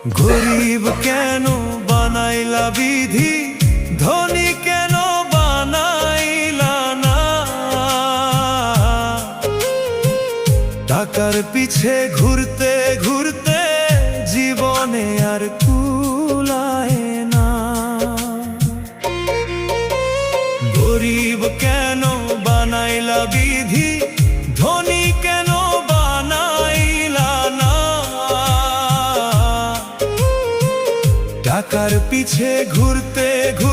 গরিব কেন বানাইলা বিধি, ধনী কেন বানাইলা না? টাকার পিছে ঘুরতে ঘুরতে জীবনে আর কুলায় না। গরিব কেন বানাইলা বিধি, ধনী কেন বানাইলা না? টাকার পিছে ঘুরতে ঘুরতে